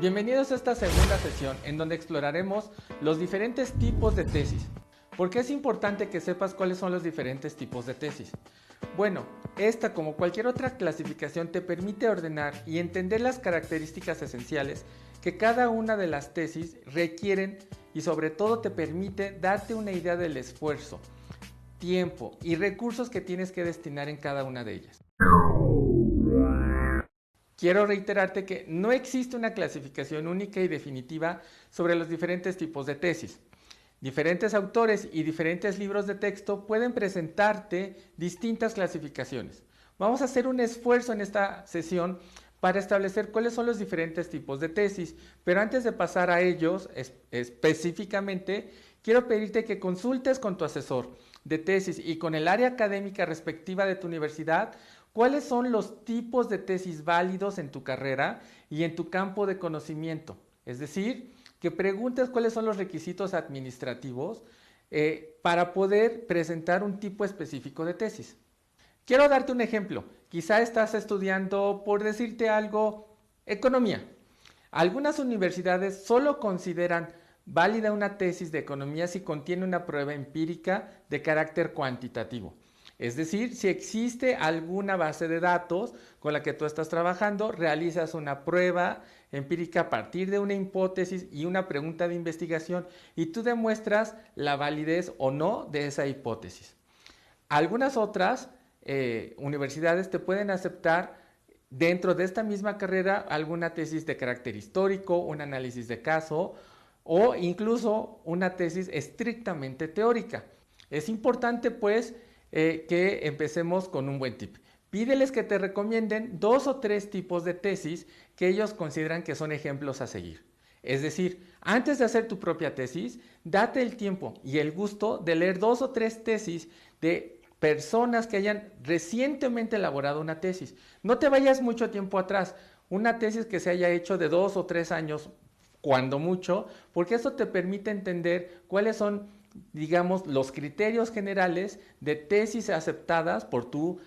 Bienvenidos a esta segunda sesión en donde exploraremos los diferentes tipos de tesis. ¿Por qué es importante que sepas cuáles son los diferentes tipos de tesis? Bueno, esta como cualquier otra clasificación te permite ordenar y entender las características esenciales que cada una de las tesis requieren y sobre todo te permite darte una idea del esfuerzo, tiempo y recursos que tienes que destinar en cada una de ellas. Quiero reiterarte que no existe una clasificación única y definitiva sobre los diferentes tipos de tesis. Diferentes autores y diferentes libros de texto pueden presentarte distintas clasificaciones. Vamos a hacer un esfuerzo en esta sesión para establecer cuáles son los diferentes tipos de tesis, pero antes de pasar a ellos específicamente, quiero pedirte que consultes con tu asesor de tesis y con el área académica respectiva de tu universidad cuáles son los tipos de tesis válidos en tu carrera y en tu campo de conocimiento. Es decir, que preguntes cuáles son los requisitos administrativos para poder presentar un tipo específico de tesis. Quiero darte un ejemplo. Quizá estás estudiando, por decirte algo, economía. Algunas universidades solo consideran válida una tesis de economía si contiene una prueba empírica de carácter cuantitativo. Es decir, si existe alguna base de datos con la que tú estás trabajando, realizas una prueba empírica a partir de una hipótesis y una pregunta de investigación y tú demuestras la validez o no de esa hipótesis. Algunas otras universidades te pueden aceptar dentro de esta misma carrera alguna tesis de carácter histórico, un análisis de caso o incluso una tesis estrictamente teórica. Es importante pues que empecemos con un buen tip. Pídeles que te recomienden 2 o 3 tipos de tesis que ellos consideran que son ejemplos a seguir. Es decir, antes de hacer tu propia tesis, date el tiempo y el gusto de leer 2 o 3 tesis de personas que hayan recientemente elaborado una tesis. No te vayas mucho tiempo atrás, una tesis que se haya hecho de 2 o 3 años, cuando mucho, porque eso te permite entender cuáles son, digamos, los criterios generales de tesis aceptadas por tu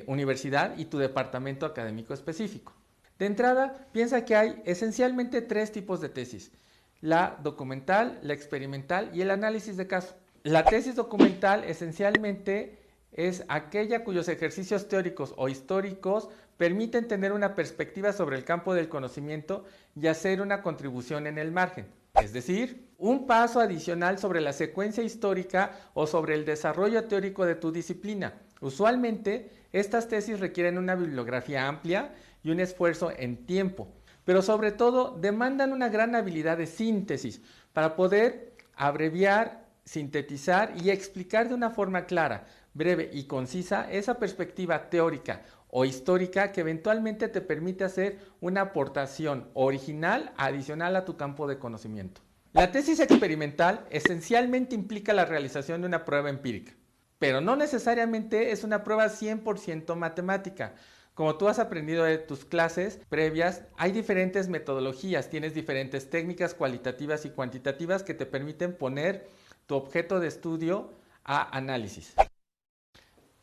universidad y tu departamento académico específico. De entrada, piensa que hay esencialmente 3 tipos de tesis: la documental, la experimental y el análisis de caso. La tesis documental esencialmente es aquella cuyos ejercicios teóricos o históricos permiten tener una perspectiva sobre el campo del conocimiento y hacer una contribución en el margen. Es decir, un paso adicional sobre la secuencia histórica o sobre el desarrollo teórico de tu disciplina. Usualmente, estas tesis requieren una bibliografía amplia y un esfuerzo en tiempo, pero sobre todo demandan una gran habilidad de síntesis para poder abreviar, sintetizar y explicar de una forma clara, breve y concisa esa perspectiva teórica o histórica que eventualmente te permite hacer una aportación original adicional a tu campo de conocimiento. La tesis experimental esencialmente implica la realización de una prueba empírica, pero no necesariamente es una prueba 100% matemática. Como tú has aprendido de tus clases previas, hay diferentes metodologías, tienes diferentes técnicas cualitativas y cuantitativas que te permiten poner tu objeto de estudio a análisis.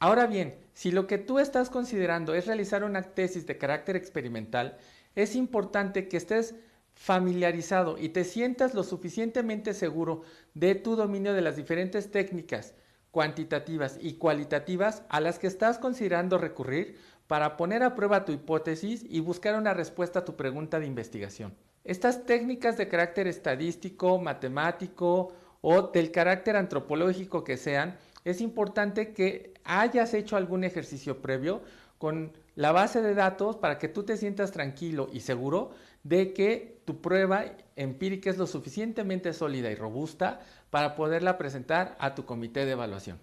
Ahora bien, si lo que tú estás considerando es realizar una tesis de carácter experimental, es importante que estés familiarizado y te sientas lo suficientemente seguro de tu dominio de las diferentes técnicas cuantitativas y cualitativas a las que estás considerando recurrir para poner a prueba tu hipótesis y buscar una respuesta a tu pregunta de investigación. Estas técnicas de carácter estadístico, matemático o del carácter antropológico que sean, es importante que hayas hecho algún ejercicio previo con la base de datos para que tú te sientas tranquilo y seguro de que tu prueba empírica es lo suficientemente sólida y robusta para poderla presentar a tu comité de evaluación.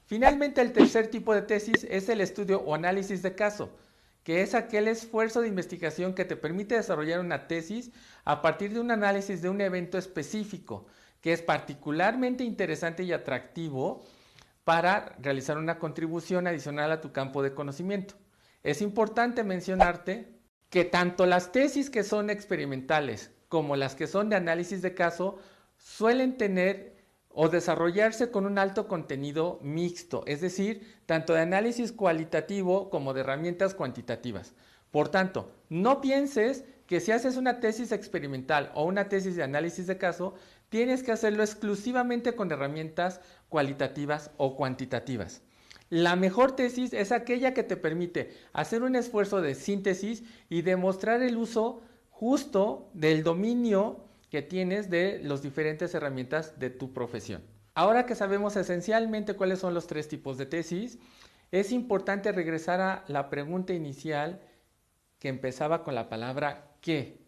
Finalmente, el tercer tipo de tesis es el estudio o análisis de caso, que es aquel esfuerzo de investigación que te permite desarrollar una tesis a partir de un análisis de un evento específico, que es particularmente interesante y atractivo para realizar una contribución adicional a tu campo de conocimiento. Es importante mencionarte que tanto las tesis que son experimentales como las que son de análisis de caso suelen tener o desarrollarse con un alto contenido mixto, es decir, tanto de análisis cualitativo como de herramientas cuantitativas. Por tanto, no pienses que si haces una tesis experimental o una tesis de análisis de caso, tienes que hacerlo exclusivamente con herramientas cualitativas o cuantitativas. La mejor tesis es aquella que te permite hacer un esfuerzo de síntesis y demostrar el uso justo del dominio que tienes de las diferentes herramientas de tu profesión. Ahora que sabemos esencialmente cuáles son los tres tipos de tesis, es importante regresar a la pregunta inicial que empezaba con la palabra ¿qué?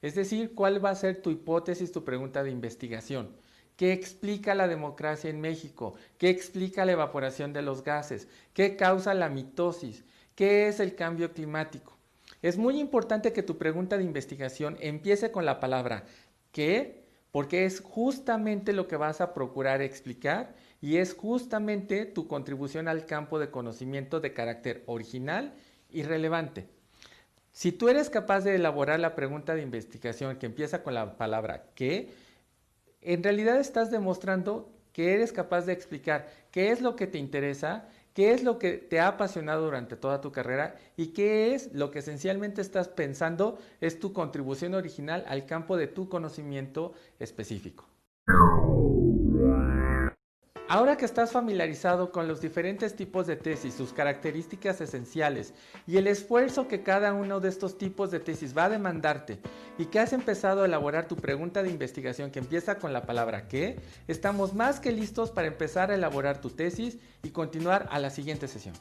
Es decir, ¿cuál va a ser tu hipótesis, tu pregunta de investigación? ¿Qué explica la democracia en México? ¿Qué explica la evaporación de los gases? ¿Qué causa la mitosis? ¿Qué es el cambio climático? Es muy importante que tu pregunta de investigación empiece con la palabra ¿qué? Porque es justamente lo que vas a procurar explicar y es justamente tu contribución al campo de conocimiento de carácter original y relevante. Si tú eres capaz de elaborar la pregunta de investigación que empieza con la palabra ¿qué?, en realidad estás demostrando que eres capaz de explicar qué es lo que te interesa, qué es lo que te ha apasionado durante toda tu carrera y qué es lo que esencialmente estás pensando es tu contribución original al campo de tu conocimiento específico. Ahora que estás familiarizado con los diferentes tipos de tesis, sus características esenciales y el esfuerzo que cada uno de estos tipos de tesis va a demandarte y que has empezado a elaborar tu pregunta de investigación que empieza con la palabra ¿qué?, estamos más que listos para empezar a elaborar tu tesis y continuar a la siguiente sesión.